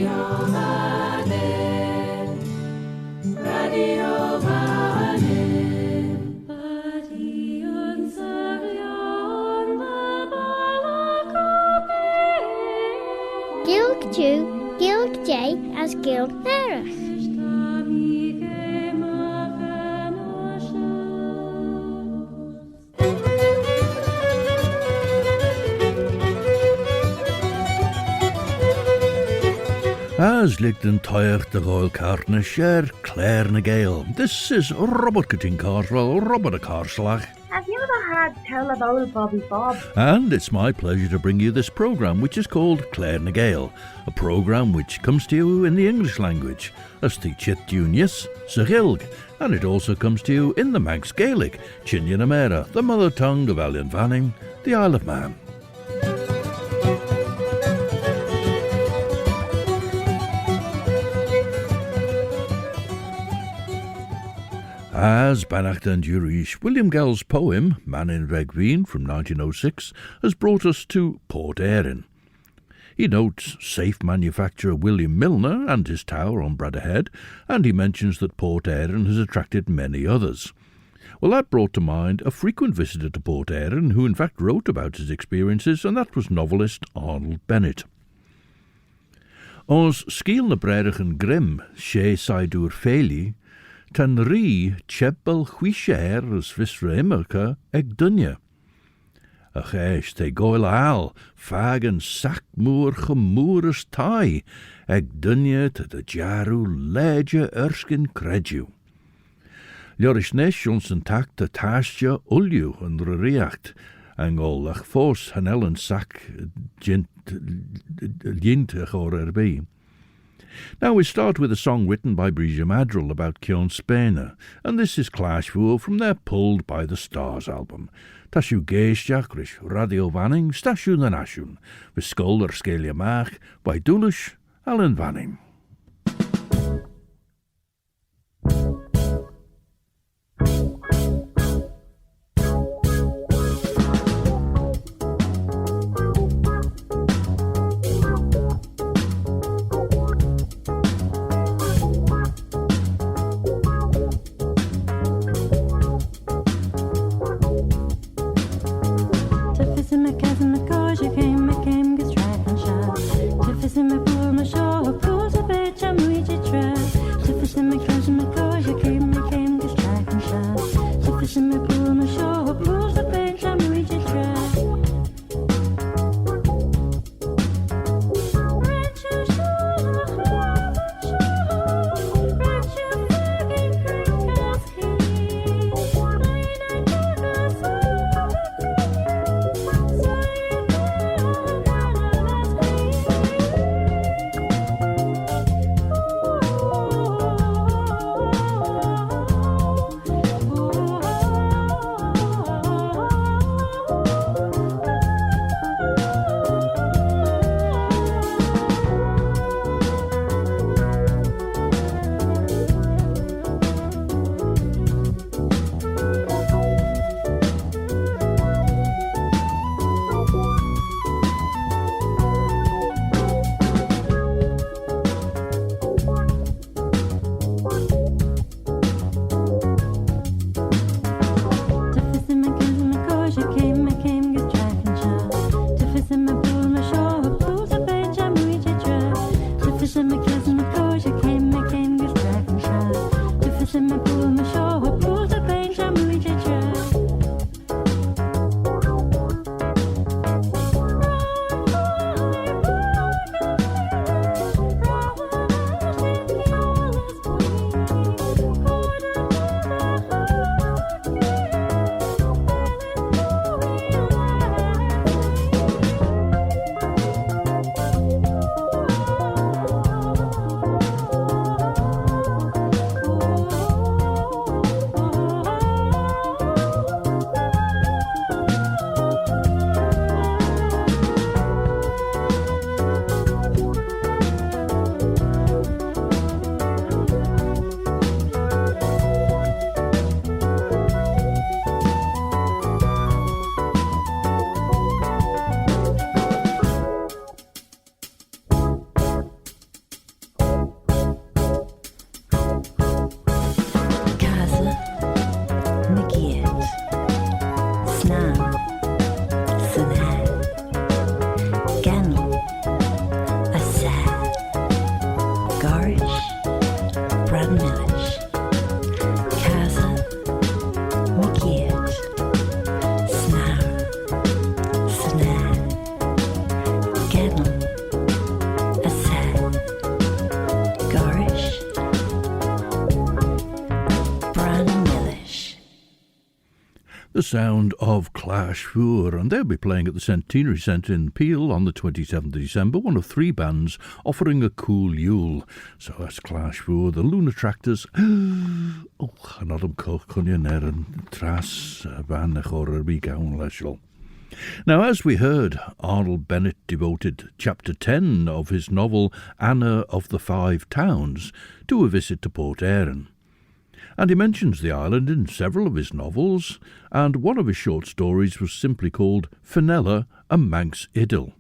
Gilg Jew, Gilg J as Gilg Nerach. As ligt yn toich de Gael cartna share Claare na Gael. This is Robert Cutting Carswell, Robert a Carslach. Have you ever had tell of old Bobby Bob? And it's my pleasure to bring you this programme, which is called Claare na Gael, a programme which comes to you in the English language, as the Chit Junius, Sagilg, and it also comes to you in the Manx Gaelic, Chinian Amera, the mother tongue of Allen Vanning, the Isle of Man. As Bannacht and Jurish, William Gell's poem, Mannin Veg Veen from 1906, has brought us to Port Erin. He notes safe manufacturer William Milner and his tower on Bradda Head, and he mentions that Port Erin has attracted many others. Well, that brought to mind a frequent visitor to Port Erin who in fact wrote about his experiences, and that was novelist Arnold Bennett. Ons sgiel na Brothers Grimm, sé saidur féli, tan ri chebel chwisher as visra immerka eg dunja. A chesh te goil al, fag en sac moer gemoeres tai, eg dunja te de jaru leidje erskin kredju. Ljorish nesh ons en tak te tasja ulju en riacht, angol ach fos hanellen sac jint chor erbi. Now we start with a song written by Bradda Madrill about Kione, Spainey, and this is Clash VOOAR from their Pulled by the Stars album. Tashu geisjach rish radio vanning, stashun en ashun, viskolder skelia maag, by Dulush, Allen Vanning. the sound of VOOAR, and they'll be playing at the Centenary Centre in Peel on the 27th of December, one of 3 bands offering a cool Yule. So that's VOOAR, the Lunar Tractors. Oh, an adam cwnion yn tras ban eich o'r gawn lesiol. Now, as we heard, Arnold Bennett devoted chapter 10 of his novel Anna of the Five Towns to a visit to Port Erin. And he mentions the island in several of his novels, and one of his short stories was simply called Fenella, a Manx Idyll.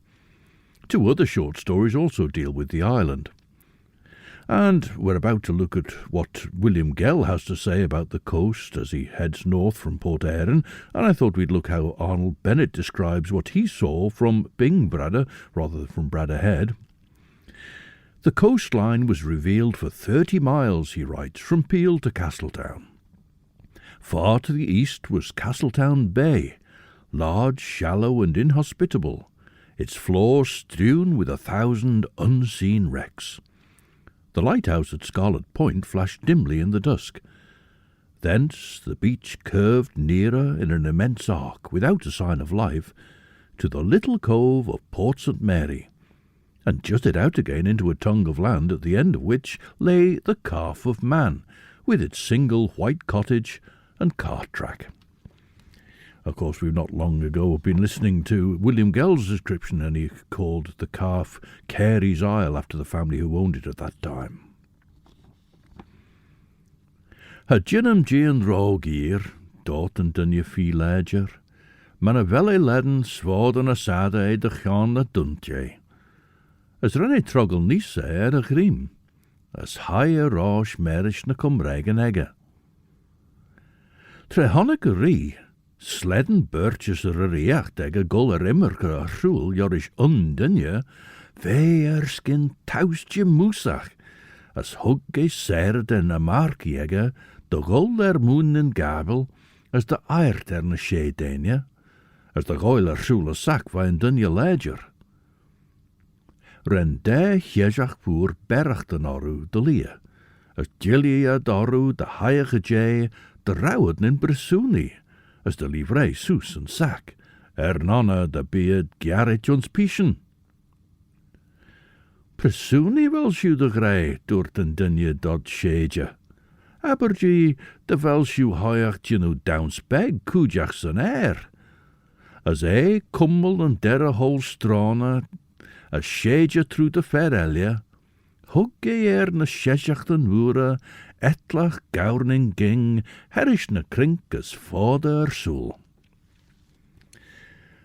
2 other short stories also deal with the island. And we're about to look at what William Gell has to say about the coast as he heads north from Port Erin, and I thought we'd look how Arnold Bennett describes what he saw from Bing Bradda, rather than from Bradda Head. The coastline was revealed for 30 miles, he writes, from Peel to Castletown. Far to the east was Castletown Bay, large, shallow and inhospitable, its floor strewn with 1,000 unseen wrecks. The lighthouse at Scarlet Point flashed dimly in the dusk. Thence the beach curved nearer in an immense arc, without a sign of life, to the little cove of Port St. Mary, and jutted out again into a tongue of land at the end of which lay the Calf of Man, with its single white cottage and cart track. Of course, we've not long ago been listening to William Gell's description, and he called the calf Carey's Isle after the family who owned it at that time. Ha jeh'n rog hier, dort and dunje fi ledger, man a velle ledden sword an a sada de chan a duntje. As renne troggle nisse a grim, as high a rosh merish na comregen egge. Tre honnig a rie, sledden birches er reacht eg a gol er immerke a rhul jorish undunje, ve skin tausje moesach, as hug e serd en a marki ege, de gol er moon en gabel, as de eirt er na shedenje, as de goil er rhul a sac va en dunje ledger. Ren de hjezach voer berg den orru de lie, as gillia dorru de haige jay, de rauwen in Bresuni, as de livrei soes en sac, nonna de beard Garret ons pischen. Presuni wel sju de grey, door den dunje dod sheje. Abergie de wel sju hoiach nu downspeg, koejachs en air. As kummel en derre hol strana, as sheje through de ferelje, hug na sheshach den woere, etlach gaurning ging, herish na krink as fader soul.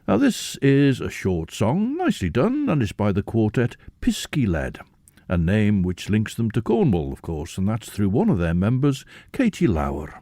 Now this is a short song, nicely done, and is by the quartet Pisky Led, a name which links them to Cornwall, of course, and that's through one of their members, Katie Lauer.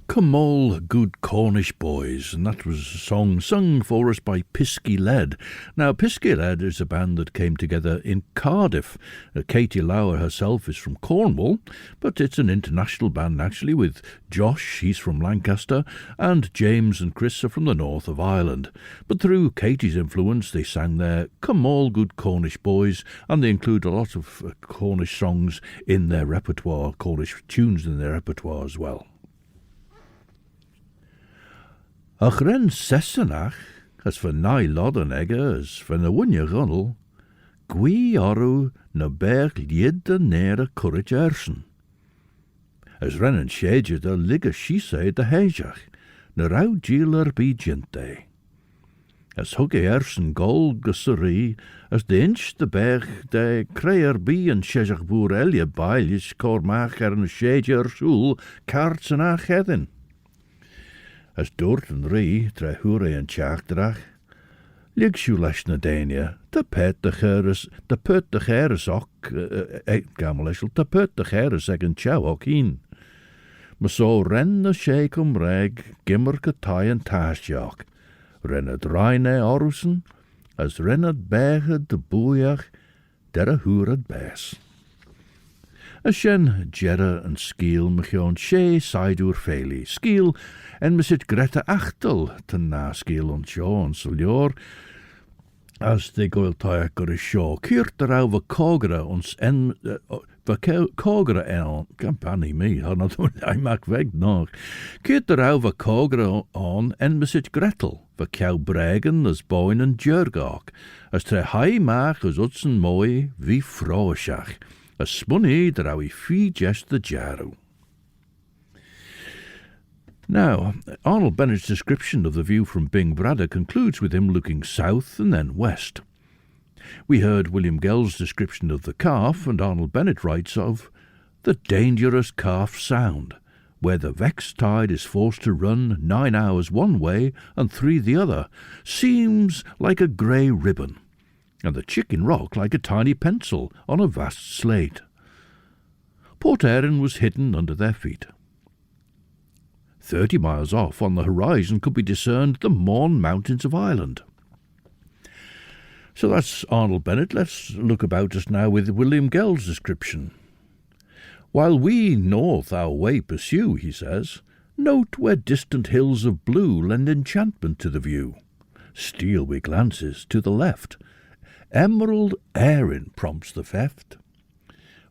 Come all good Cornish boys, and that was a song sung for us by Pisky Led. Now, Pisky Led is a band that came together in Cardiff. Katie Lauer herself is from Cornwall, but it's an international band actually, with Josh, he's from Lancaster, and James and Chris are from the north of Ireland. But through Katie's influence, they sang their Come all good Cornish boys, and they include a lot of Cornish songs in their repertoire, Cornish tunes in their repertoire as well. Ach ren sessenach, as for nigh lodden egge, as for na wunje gunnel, gwi orru na berg lied de nere courage ersen. As rennen shege de ligge shise de hejach, na rau jeeler be jinte. As hugge ersen gol gusserie, as de inch de berg de creer be en shejach boer elje bailish kormach na shege ersoel, kaarts en achedin. As doort en rie, tre hure en tjaagdrach, lig sju lesh na dania, de pet de geres ook, gameleshel, de pet de geres eg en chow ook heen. Maar so ren na shake reg, gimmerke tai en taasjak, ren het reine orusen, as ren het berge de boeiach, der a hure het bes. As shen jerre en skiel mechoon she saidur feli, skiel en me sit Grethel achtel ten na skiel on shoh en suljoor, as de goil taia gur shoh, kiert er over kogre ons en kogre en campani me, I maak weg nog. Kiert er over kogre on en me sit Grethel, we kiaull bregen as boin en jurgak, as tre hai maak as utsen mooi wie vroeschach, as spunny der au I fee jest the jaru. Now, Arnold Bennett's description of the view from Bing Bradda concludes with him looking south and then west. We heard William Gell's description of the calf, and Arnold Bennett writes of the dangerous calf sound, where the vexed tide is forced to run 9 hours one way and 3 the other, seems like a grey ribbon, and the chicken rock like a tiny pencil on a vast slate. Port Erin was hidden under their feet. 30 miles off on the horizon could be discerned the Mourne Mountains of Ireland. So that's Arnold Bennett. Let's look about us now with William Gell's description. While we north our way pursue, he says, note where distant hills of blue lend enchantment to the view. Steal we glances to the left. Emerald Erin prompts the theft.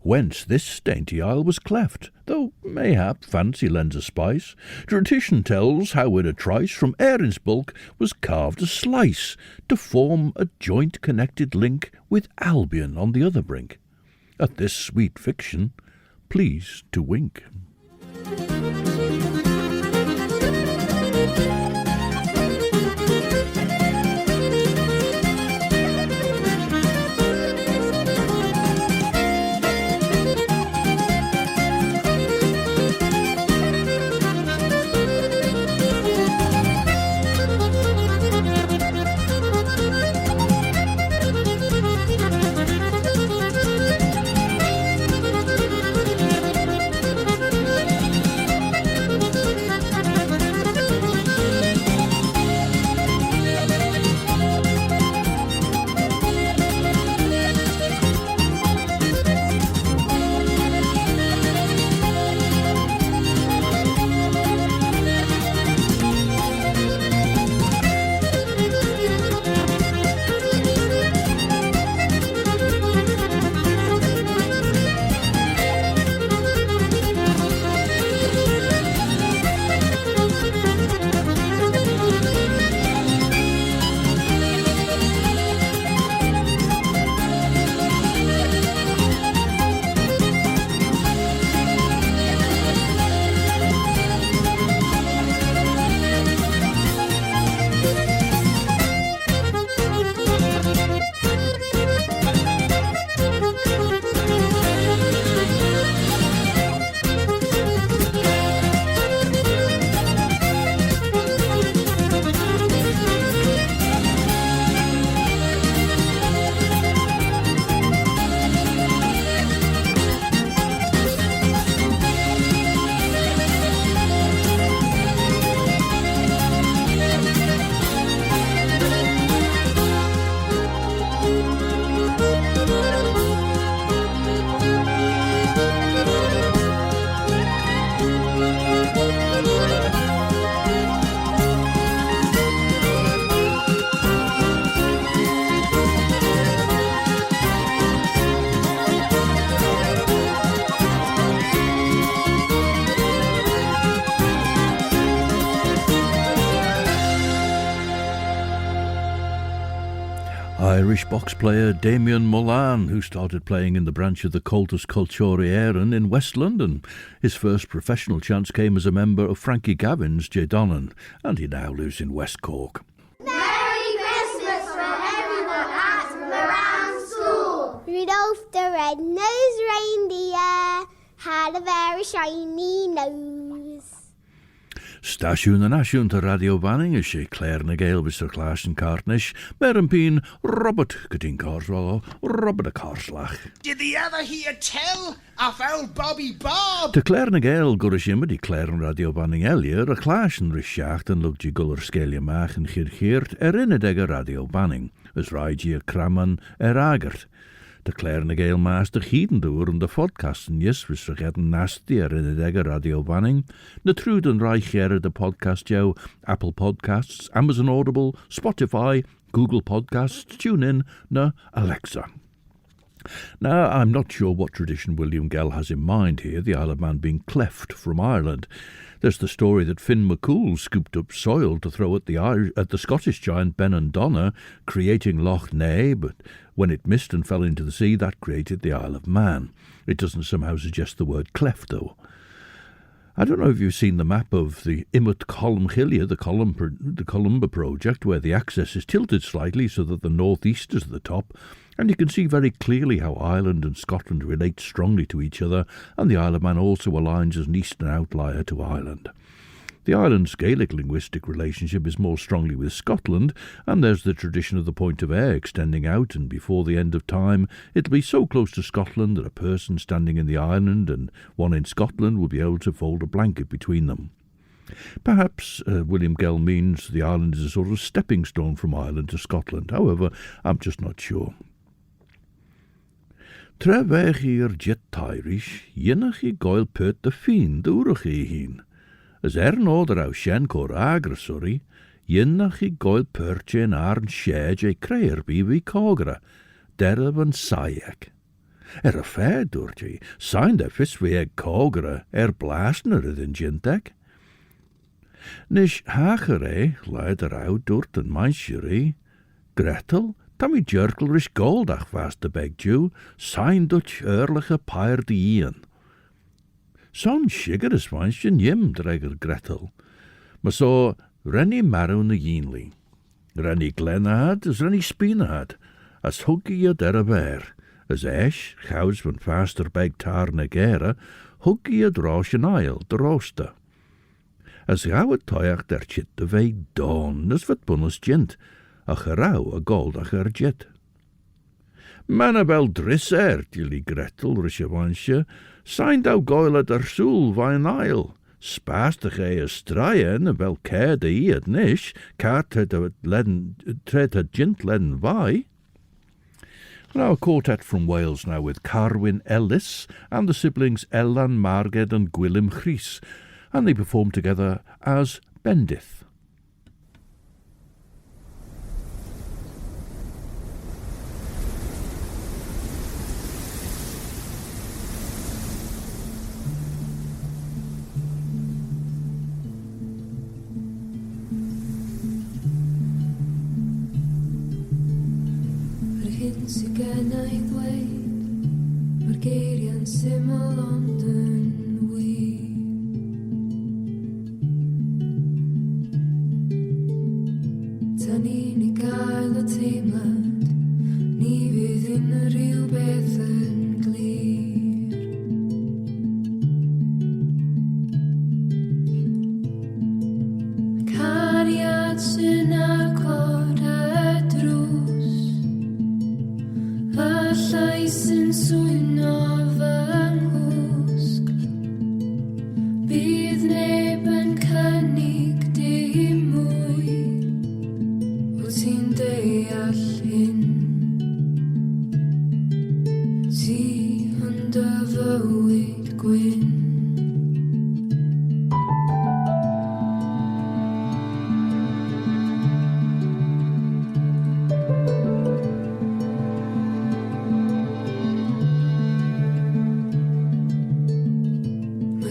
Whence this dainty isle was cleft, though mayhap fancy lends a spice. Tradition tells how in a trice from Erin's bulk was carved a slice, to form a joint connected link with Albion on the other brink. At this sweet fiction, please to wink. Irish box player Damien Mullan, who started playing in the branch of the cultus Port Erin in West London. His first professional chance came as a member of Frankie Gavin's jeh'n, and he now lives in West Cork. Merry Christmas from everyone at Moran School. Rudolph the red-nosed reindeer had a very shiny nose. Stasiwn yn asiwn to Radio Banning is she Claare na Gael Mr. Clash and Cartnish, Merenpeen Robert Gudin Carswell, Robert a Carslach. Did thee ever hear tell of old Bobby Bob? To Claare na Gael gurish die Claare and Radio Banning Elier, a Clash and Rishacht and Lugji Guller Scalia Mach and Chircheert, Erinedega Radio Banning, as Raiji Kraman Agert. De Claare na Gael master Heeden door en de podcasten yes was vergeten nasty in de Radio Banning. De Truden Reichjere de podcast jou, Apple Podcasts, Amazon Audible, Spotify, Google Podcasts, TuneIn, na Alexa. Now, I'm not sure what tradition William Gell has in mind here, the Isle of Man being cleft from Ireland. There's the story that Finn McCool scooped up soil to throw at the Scottish giant Ben and Donna, creating Loch Ness, but when it missed and fell into the sea, that created the Isle of Man. It doesn't somehow suggest the word cleft, though. I don't know if you've seen the map of the Imut Column Hillia, the Columba project, where the axis is tilted slightly so that the northeast is at the top, and you can see very clearly how Ireland and Scotland relate strongly to each other, and the Isle of Man also aligns as an eastern outlier to Ireland. The island's Gaelic linguistic relationship is more strongly with Scotland, and there's the tradition of the point of Ayr extending out, and before the end of time it'll be so close to Scotland that a person standing in the island and one in Scotland will be able to fold a blanket between them. Perhaps William Gell means the island is a sort of stepping stone from Ireland to Scotland. However, I'm just not sure. Trefech i'r jet Irish, ynnach I Gael Port de Veen, dwrach I hyn. As nod ar shen cor agra sorry, ynnach I Gael Port yn arn siege creir bi vi cogra, derf yn saeg. A fair dwrch signed a fis vi cogra blasner ydyn jinteg. Nish hachare, leid out dwrt yn maensjere, Grethel, Tammy Jerkelrish goldach vast de beg Jew, signed Dutch earlige pair de Ian. Son shiger is wansjen jim, dreger Grethel. Maar so rennie marrow na yeenly. Rennie glenahad, as rennie speenahad, as huggy je der a bear, as esh, chows van faster beg tar na gera, huggy je drosh an aisle, de rooster. As gauw het toyach der chit de vei dawn, as wat bunnes jint, a gerau a goldach jet. Manabel drisser, dilly Grethel, rishewansje, signed thou goyle der soul vine aisle. Spastach a straien, a bel care de iad nish, cart het a jint ledden vai. Now a quartet from Wales now with Carwyn Ellis and the siblings Ellan, Marged and Gwilym Chris, and they perform together as Bendith. Sy'n ei ddweud, mae'r geiriau'n syml ond yn wir. Tan ni'n ei gael y teimlad, ni fydd yn rhywbeth yn glir. Cariad sy'n agor y drws, a llais yn swyno fy nghwsg. Bydd neb yn cynnig dim mwy, wyt ti'n deall hyn. Ti yn dy fywyd gwyn.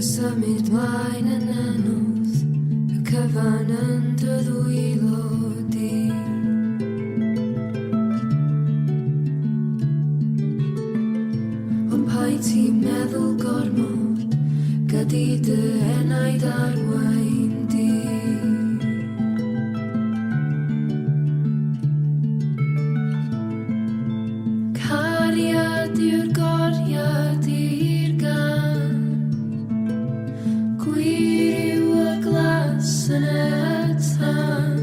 Symud mlaen yn anodd, y cyfan yn dy ddwylo di. Cadide en I darwain di. Cariad yw'r goriad i'r gan. Gwir yw y glas yn y tan.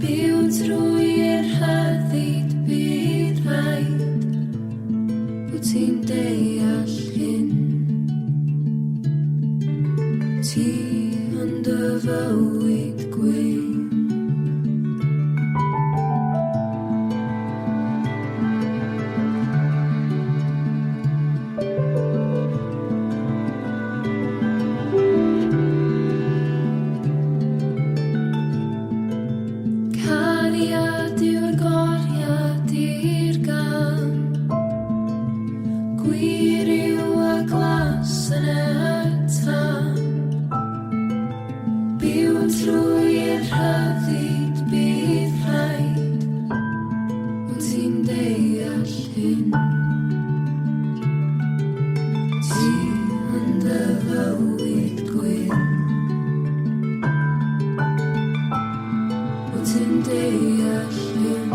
Byw trwy'r rhyddid bydd rhaid. Wyt ti'n deall hyn. Ti yn dy fywyd gwyn. Cariad yw'r goriad i'r gan. Gwir yw y glas yn y tan. Byw trwy'r rhyddid bydd rhaid. Wyt ti'n deall hyn. Ti yn dy fywyd gwyn. Wyt ti'n deall hyn.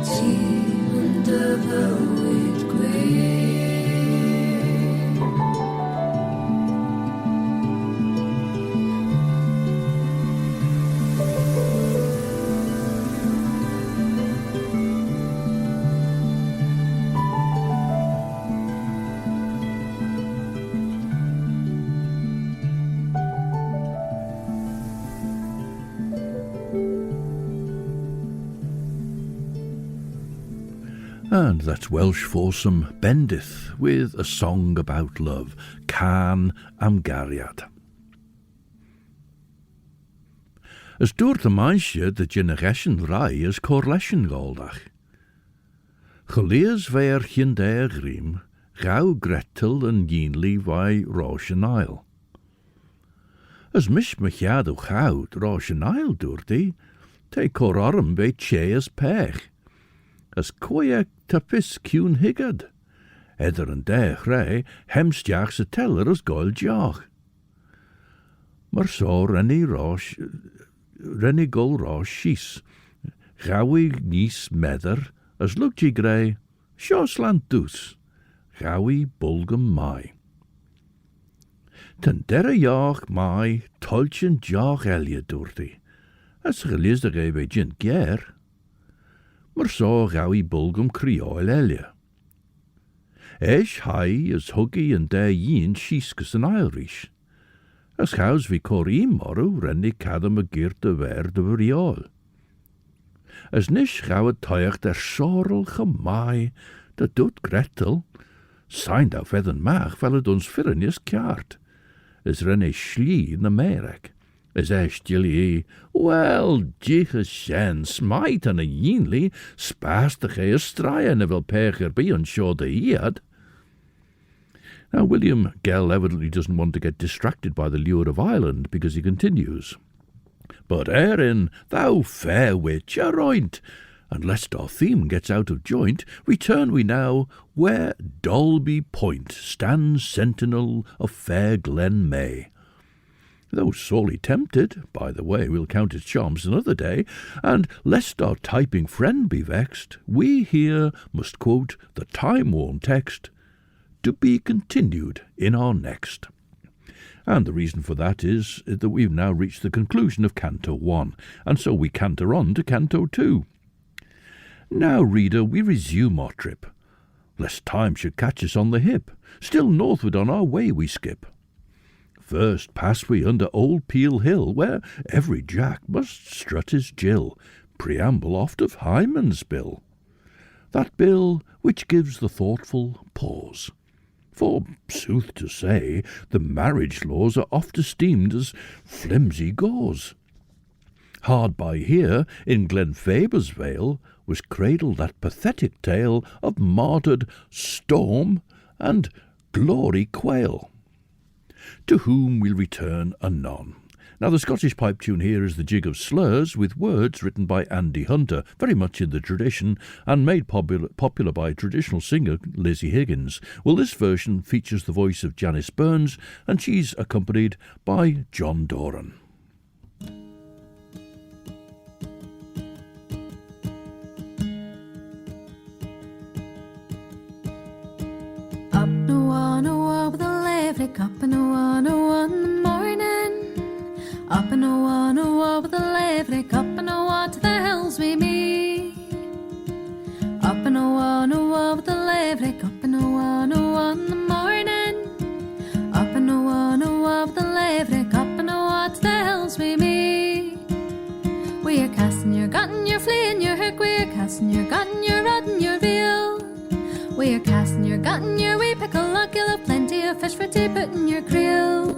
Ti yn dy fywyd gwyn. And that's Welsh foursome Bendith with a song about love, Can am Gariad. As dŵr the maensje de generation rai as corlesion goldach. Choliers ver Hyundai Grimm, Gau Grethel and jeh'n vai Roshan Isle. As mish machad o choud Roshan Isle dŵrdi, te cororum be che as pech. As koyak tapis Kione higgad. Edder and dech ray, hemstjachs a teller as goil jach. Mar so renny gol rosh shees. Gawi nis medder, as lugji grey, shoh slant dus. Gawi bulgum mai. Ten derre jach mai, tolchen jach elia doorti. As gelies de gay bij jeh'n ger. Mar so gawi bulgum kiaull elia. Esh hai as huggy and der jeh'n sheeskus an Irish. As chaus vi cor moru renny cadam a geert de ver de riol. As nish gauw tuig der sorrel gemai, de doet Grethel, sein da feather maag fel het ons firrenis kjaart. As renny schlie in de merek. As esh jilly, well, jeh'n smite an a jeenly, spaast de gea straaien en wel pecher be on show de iad. Now, William Gell evidently doesn't want to get distracted by the lure of Ireland, because he continues, Port Erin, thou fair witch, aroint, and lest our theme gets out of joint, return we now where Dalby Point stands sentinel of fair Glen May. Though sorely tempted, by the way, we'll count its charms another day, and lest our typing friend be vexed, we here must quote the time-worn text, to be continued in our next. And the reason for that is that we've now reached the conclusion of Canto 1, and so we canter on to Canto 2. Now, reader, we resume our trip, lest time should catch us on the hip, still northward on our way we skip. First pass we under Old Peel Hill, where every jack must strut his Jill, preamble oft of Hyman's bill, that bill which gives the thoughtful pause. For, sooth to say, the marriage laws are oft esteemed as flimsy gauze. Hard by here, in Glenfaber's vale, was cradled that pathetic tale of martyred Storm and Glory Quail, to whom we'll return anon, Now, the Scottish pipe tune here is the Jig of Slurs, with words written by Andy Hunter, very much in the tradition, and made popular by traditional singer Lizzie Higgins. Well, this version features the voice of Janice Burns, and she's accompanied by John Doran. Up no one with a leverick, up and a one in the morning. Up and a one with a leverick, up and a one to the hills we meet. Up and a one with a leverick, up and a one in the morning. Up and a one with a leverick, up and a one to the hills we meet. We are casting your gut and your flea and your hook, we are casting your gut and your rod and your veal. We are casting your gut and your wee pickle luck, you'll have plenty of fish for tea put in your creel.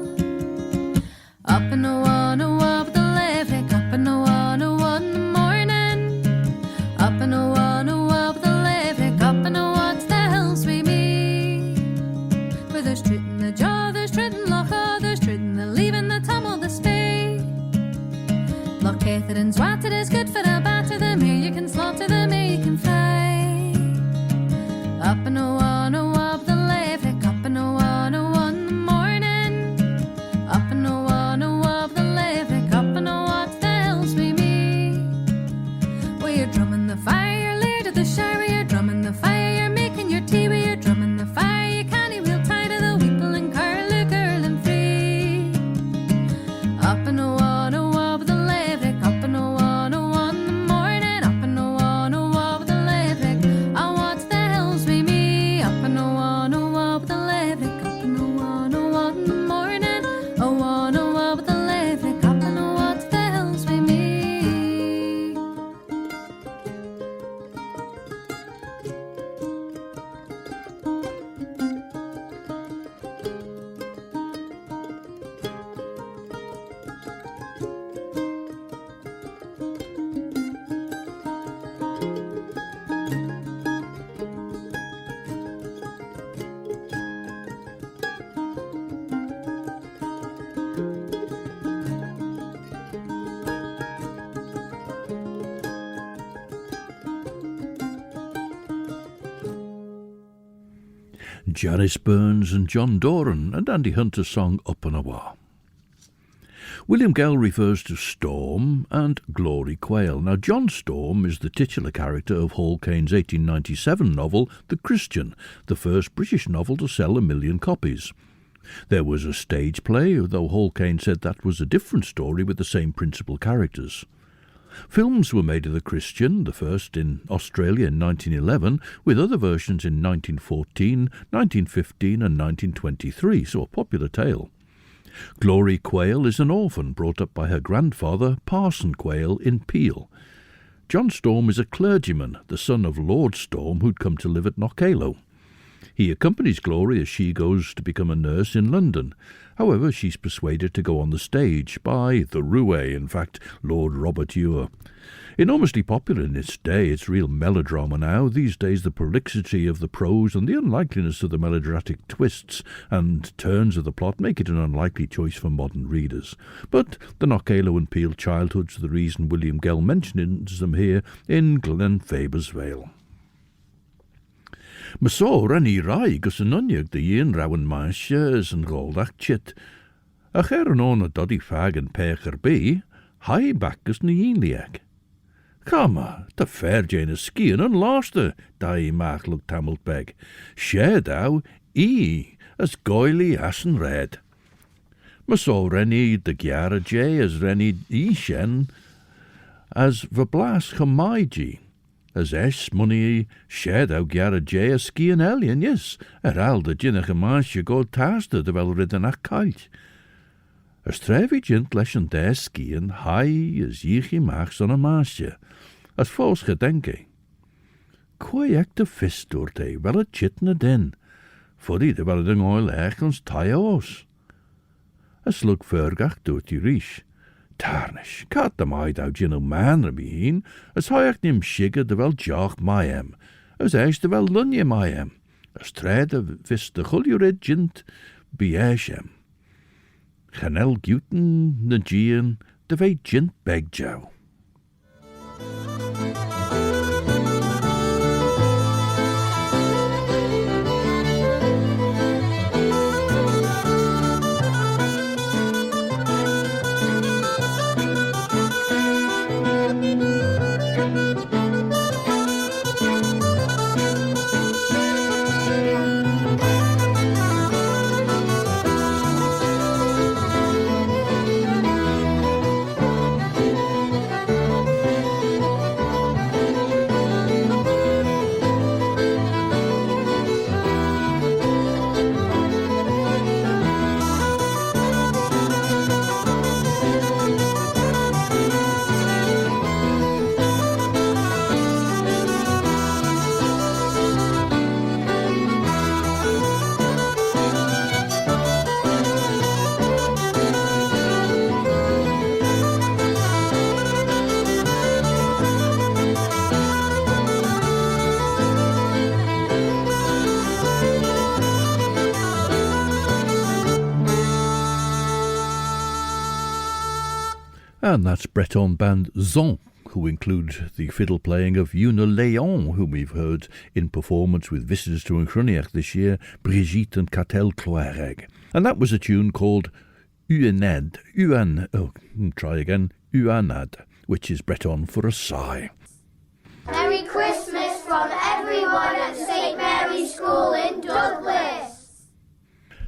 Up and a one with the leverick, up and a one in the morning. Up and a one with the leverick, up and a one to the hills we meet. For there's truth in the jaw, there's truth in Locha, there's truth in the leaving the tumble the spay. Loch Cather and Swat, it is good for a batter, the mere you can slaughter, the mere you can fry. Up and a one with the leverick, up and a one in the morning. Up and a one with the leverick, up and a one to the hills we meet. We are drumming the fire, laird of the shire, we are drumming the fire, you're making your tea, we are drumming the fire, you can't wheel tight of the weeple and curlew, girl and free. Up and a one with the leverick, up and a one in the morning. Up and a one with the leverick, I want to the hills we meet. Up and a one with the leverick, up and a one in the morning. A one with the leverick, up and a one to the hills we meet. Janice Burns and John Doran, and Andy Hunter's song Up and Awa. William Gell refers to Storm and Glory Quail. Now, John Storm is the titular character of Hall Caine's 1897 novel The Christian, the first British novel to sell 1 million copies. There was a stage play, though Hall Caine said that was a different story with the same principal characters. Films were made of The Christian, the first in Australia in 1911, with other versions in 1914, 1915 and 1923, so a popular tale. Glory Quail is an orphan brought up by her grandfather, Parson Quail, in Peel. John Storm is a clergyman, the son of Lord Storm, who'd come to live at Knockalow. He accompanies Glory as she goes to become a nurse in London. However, she's persuaded to go on the stage by the roue, in fact, Lord Robert Ewer. Enormously popular in its day, it's real melodrama now. These days the prolixity of the prose and the unlikeliness of the melodramatic twists and turns of the plot make it an unlikely choice for modern readers. But the Knockalow and Peel childhoods are the reason William Gell mentions them here in Glenfaber's Vale. Masor en I rai gus yn oniog dy un rawn maasje is yn goldach chit. Ach yn on a doddy fag yn pech bi, hai back gus ny un liag. Kama, ta fair jane is skiën yn laste, dai maach lug tamelt beg. Shed au, as goily as yn red. Masor en I de giara jay as renny shen, as verblas chamaiji. As money shed out giara jay a skiën alien, yes, al de jinnach a maasje go taste de wel ridden ach kalt. As trevi jint lesh en der skiën high as jichi maachs on a maasje, as fals gedenke. Quai ek de fist door te, wel a chitne den, foddy de wel ding oil echt ons tie os. As luk vergach door die rish. Tarnish, cat the maid out jin man rabiheen, as hoiach nim shigger de wel joch myem, as eis de wel lunje myem, as tread of vis de chuljurid jint bieshem. Chanel Guten na jeh'n de ve jint beg jou. And that's Breton band Zon, who include the fiddle playing of Una Léon, whom we've heard in performance with visitors to Unchroniach this year, Brigitte and Catel Claare. And that was a tune called Uanad, which is Breton for a sigh. Merry Christmas from everyone at St Mary's School in Douglas.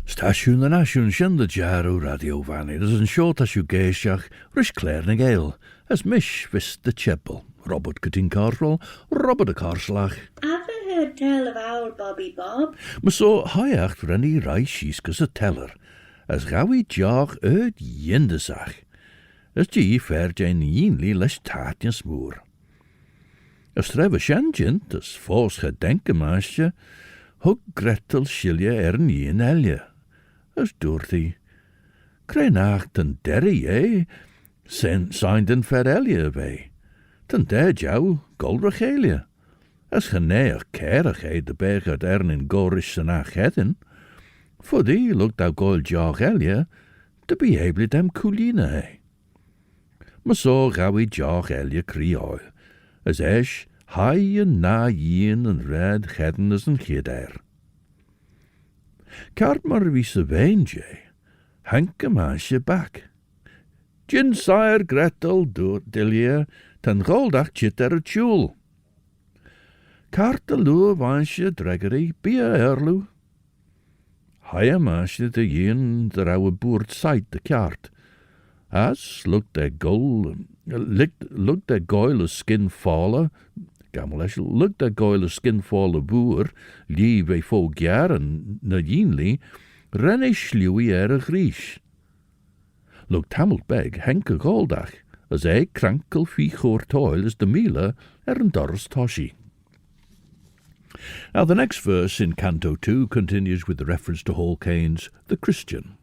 Stasiwn na nasiwn sin the jar o radio fanny, as yn siot as yw geisiach, rys Claare na Gael, as mish vis the chebble, Robert Cutting Carroll, Robert a Carslach. Haven't heard tell of old Bobby Bob. Maar so haiacht rennie reis a teller, as gawi jach yindesach, as die fer jyn yinli les taatjen smoor. As treffe shenjint, as fos gedenke maasje, hug Grethel schilje yin elje. As Dorothy. Krenacht en derry, signed en ferelje bij. Ten der jou, goldrachelia. As geneer kerigheid de berg uit Erin in gorish en achedden. For die look thou gold jagelje, te be able dem couline. Maar so gawi jagelje kriol. As esh, high en na yin en red gedden as een gider. Kaart maar wie se wijn, Hank a maasje bak. Jin sire Grethel dilje, ten goldach chit a tjoel. Kaart de loo wansje dreggery, be a earroo. Haya maasje de yin der ouwe boert sight de kaart. As look de goile skin falle, look de goile skin falle boer, lie we fo jaren na yinli, renne sluwie a griech. Look tamelt beg henke goldach, as krankel fi toil as de mila een dors toshi. Now the next verse in Canto 2 continues with the reference to Hall Caine's The Christian.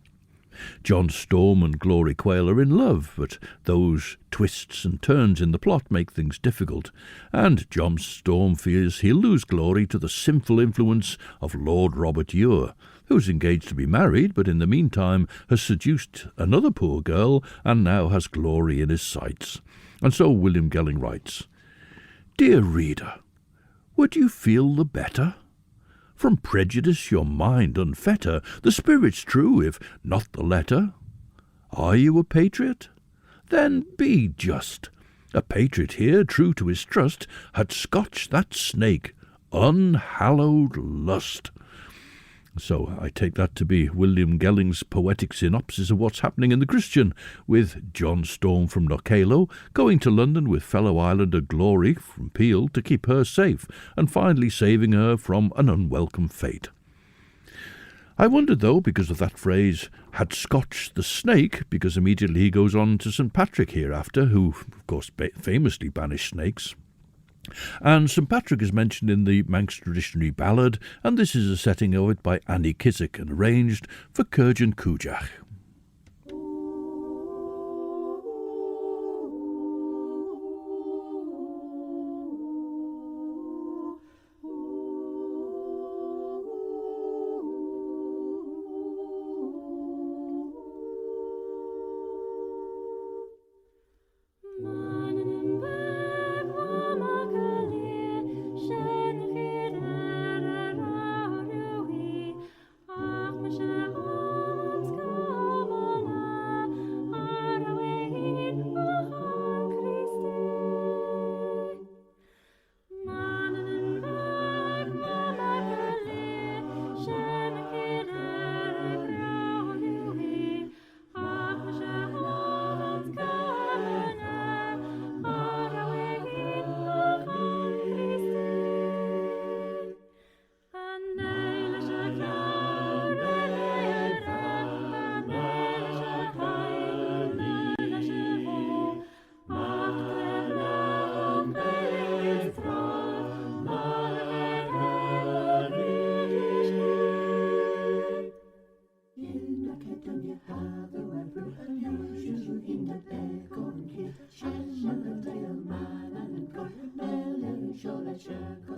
John Storm and Glory Quayle are in love, but those twists and turns in the plot make things difficult, and John Storm fears he'll lose Glory to the sinful influence of Lord Robert Ure, who's engaged to be married, but in the meantime has seduced another poor girl and now has Glory in his sights. And so William Gell writes, Dear reader, would you feel the better? From prejudice your mind unfetter, the spirit's true, if not the letter. Are you a patriot? Then be just. A patriot here, true to his trust, had scotched that snake, unhallowed lust. So I take that to be William Gelling's poetic synopsis of what's happening in The Christian, with John Storm from Knockalo going to London with fellow islander Glory from Peel to keep her safe, and finally saving her from an unwelcome fate. I wondered, though, because of that phrase, had scotched the snake, because immediately he goes on to St. Patrick hereafter, who, of course, famously banished snakes. And St. Patrick is mentioned in the Manx traditionary ballad, and this is a setting of it by Annie Kissack and arranged for Kurjan Kujach.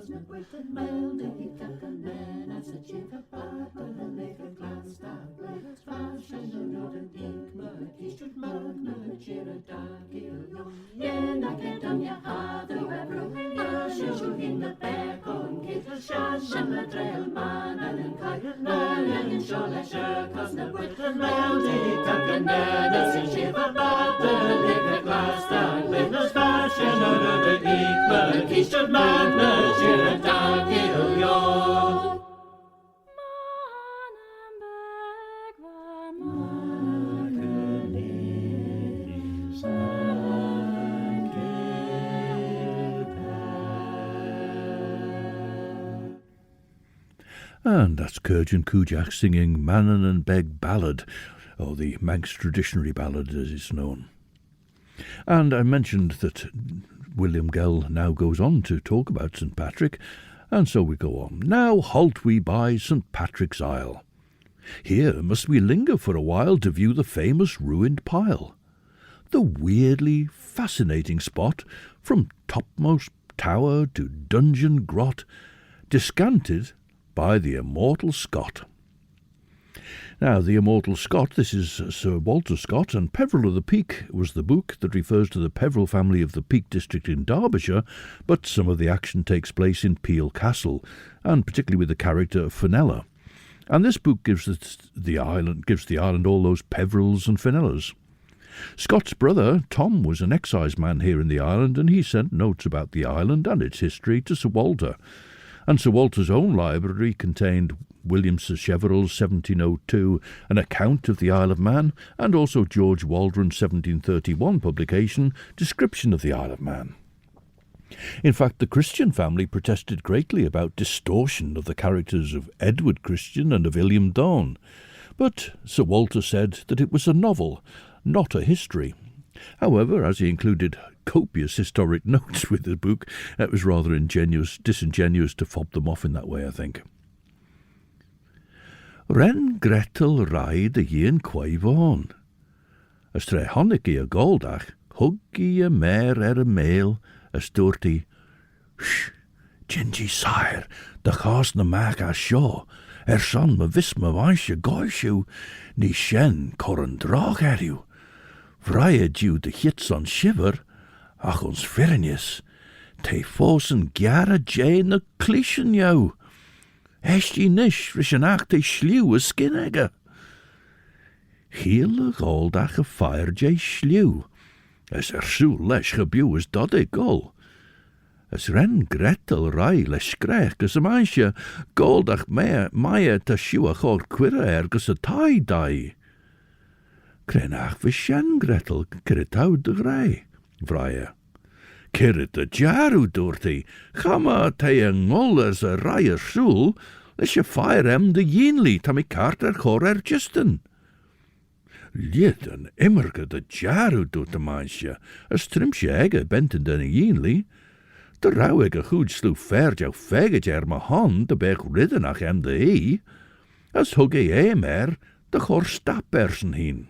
na buit yn meld eich ac yn men as y chif y bad yn y leg y glas dag legs fas yn y nod yn dig myg eistwyd myg na y chir y dag ilio ien ac edan ia hadw ebrw a siw hyn y beg o'n gyd y sias yn y drel man yn cael na yn siol e cos na buit yn meld eich ac yn men as y chif y bad yn y leg y glas dag legs fas yn y nod yn dig myg eistwyd myg na y chir y dag ilio And that's Kurjan Kujak singing Mannin Veg Ballad, or the Manx traditionary ballad as it's known. And I mentioned that William Gell now goes on to talk about St. Patrick, and so we go on. Now halt we by St. Patrick's Isle. Here must we linger for a while to view the famous ruined pile. The weirdly fascinating spot, from topmost tower to dungeon grot, descanted by the immortal Scott. Now, the immortal Scott, this is Sir Walter Scott, and Peveril of the Peak was the book that refers to the Peveril family of the Peak district in Derbyshire, but some of the action takes place in Peel Castle, and particularly with the character of Fenella. And this book gives the island all those Peverils and Fenellas. Scott's brother, Tom, was an exciseman here in the island, and he sent notes about the island and its history to Sir Walter. And Sir Walter's own library contained William Sacheverell's 1702, an account of the Isle of Man, and also George Waldron's 1731 publication, Description of the Isle of Man. In fact, the Christian family protested greatly about distortion of the characters of Edward Christian and of William Dawn, but Sir Walter said that it was a novel, not a history. However, as he included copious historic notes with the book, it was rather disingenuous to fob them off in that way, I think. Ren Grethel rhaid y jeh'n quaivon. Ystre honig I a goldach, huggy y mare y mail, ysdwrti, Shh, Gingy sire, the chas na mag a shoh, son ma vis ma vaisje goishu, ni shen coran drog eriw. Vrije diw de hits on shiver, ach ons firnius, te fosen gyara jeh'n na clishen jou. Heshti nish rishan ach te shliw a skinegger. Heel a goldach a fire jay shliw, as soel lesh gebuw as dodde gol. As ren Grethel rai lesh grech as a meisje, goldach maya ta shiw a chor quirra ergus a tai dai. Krenach vishen Grethel kiritau de grei, vrije. Kirit de jaru doorti, chama te a ngol as a rai a soel, lesh a fire de jeenli tam I kart chor gisten. Liet an immerke de jaru doet de meisje, as trimsje egge benten den jeenli. De rauwige goed sloeg ver jou veget ma hand de beg ridden ach de as hugge mer de chor stappersen heen.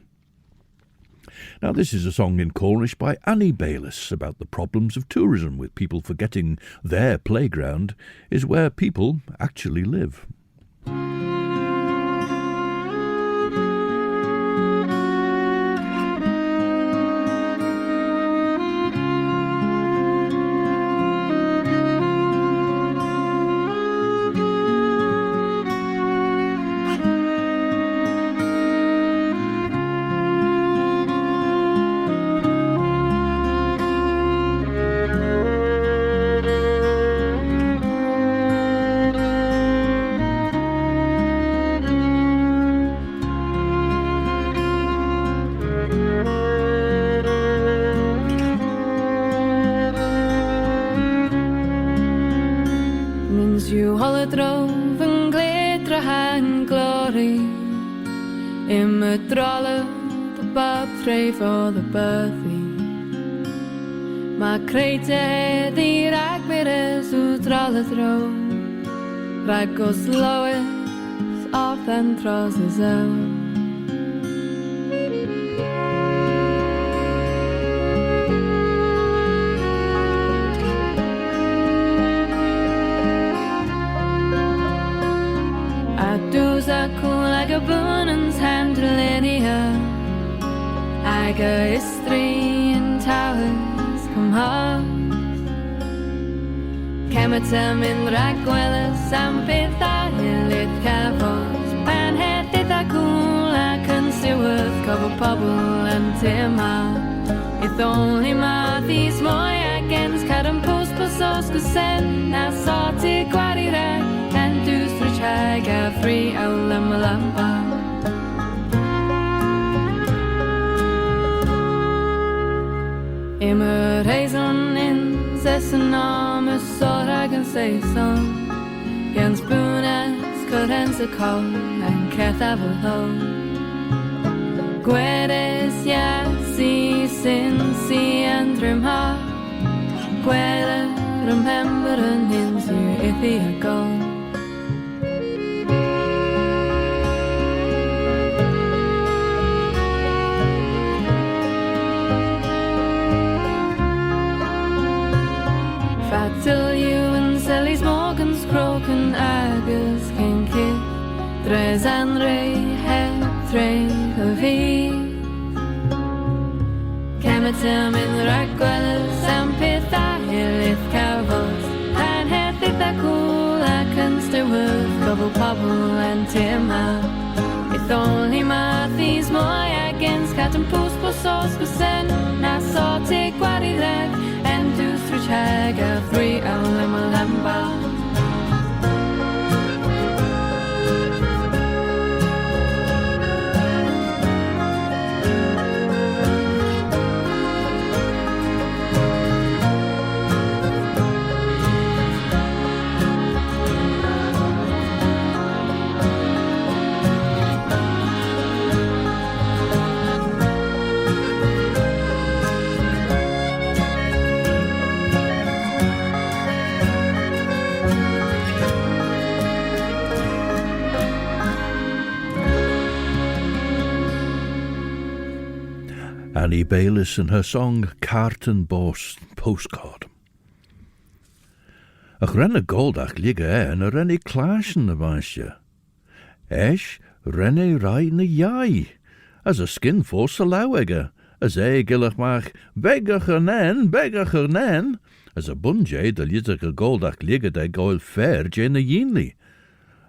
Now this is a song in Cornish by Annie Bayliss about the problems of tourism, with people forgetting their playground is where people actually live. For the birthing, ma creite di rag beres ut ralle tro, rag os loes off and trosses out. bunens hand linia. I go istri in towers come home. Kematem in ragwellas and pitha hilit cavos. Panhead did a cool I can see with cover pobble and timma. If only my these moy against cut and post pasos kusen. I saw to quadira and do stretch hag free olamamba. Immer reizon in zessen namen så jag kan säga som Jens Bunes kurense kol en ket avho Guedes ja si sin si andrum ha Guede rememberen in si ithia go Till you and Sally's Morgan's croaking agus can kick Tres Andre have three of he Kematem in the Ragwellas and Pitha Hilith Cavos and head the cool I can stay with Gobble Pobble and Timma If only my these moy against cat and post for sauce for sen Now saw take what he left and do stretch hag a free olamamba. Annie Bayliss and her song Carton Postcard. Ach renne goldach ligge en a renne clashen na vansje. Esh renne rai na jai, as a skin force a lauwege, as gillach mach beggacher nen, as a bunje de litige goldach ligge de goil fair je na yinli.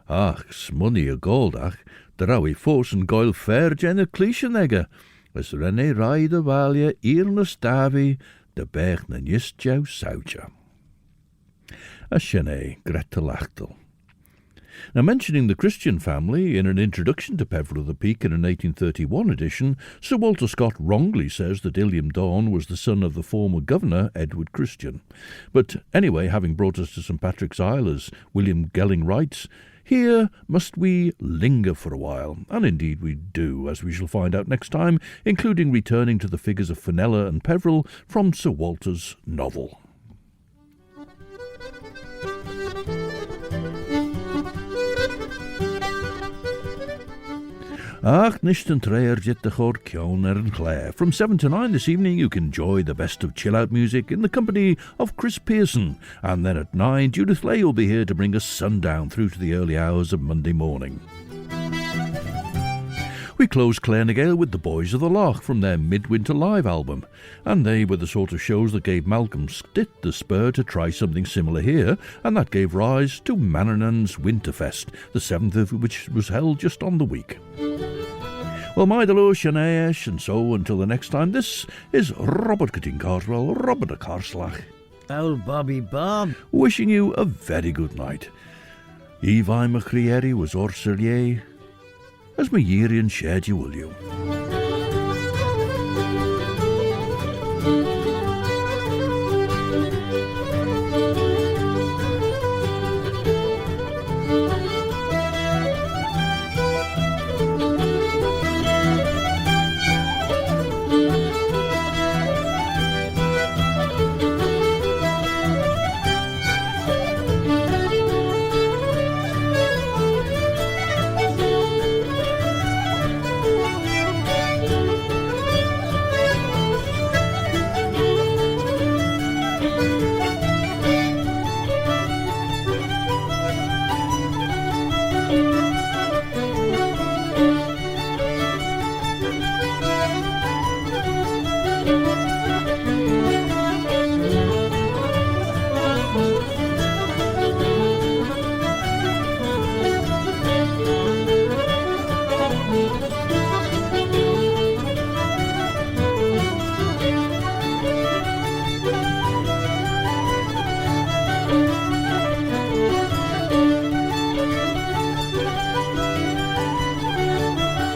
Ach, smunny a goldach, de rawi force en goil fair je na clishenegge, as renne rai de valje eerne stavi de berg na nistjou sautja. A shene Grethel. Now, mentioning the Christian family in an introduction to Peveril of the Peak in an 1831 edition, Sir Walter Scott wrongly says that Illiam Dawn was the son of the former governor, Edward Christian. But anyway, having brought us to St. Patrick's Isle, as William Gell writes, here must we linger for a while, and indeed we do, as we shall find out next time, including returning to the figures of Fenella and Peveril from Sir Walter's novel. Ach, nicht en treer jit de chor Kione and Claare. From 7 to 9 this evening you can enjoy the best of chill-out music in the company of Chris Pearson. And then at 9, Judith Leigh will be here to bring us sundown through to the early hours of Monday morning. We close Claare and Gael with The Boys of the Loch from their Midwinter Live album. And they were the sort of shows that gave Malcolm Stitt the spur to try something similar here, and that gave rise to Mannin's Winterfest, the 7th of which was held just on the week. Well, my delo Shanesh, and so until the next time, this is Robert Cutting Carswell, Robert a Carslach. Old Bobby Bob. Wishing you a very good night. Evi McCreary was Orselier, as my Yerian shared you will you.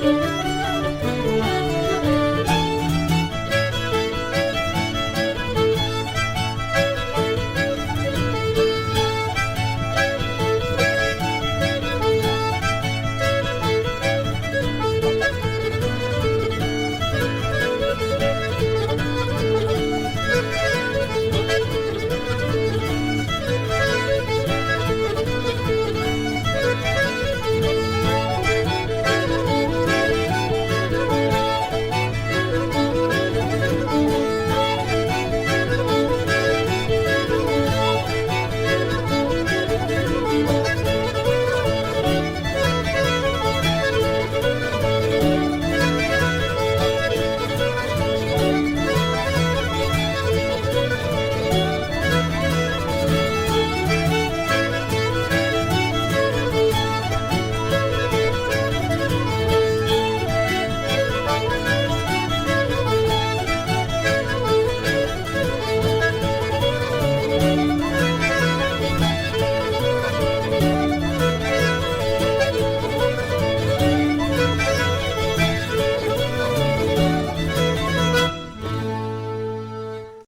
Bob.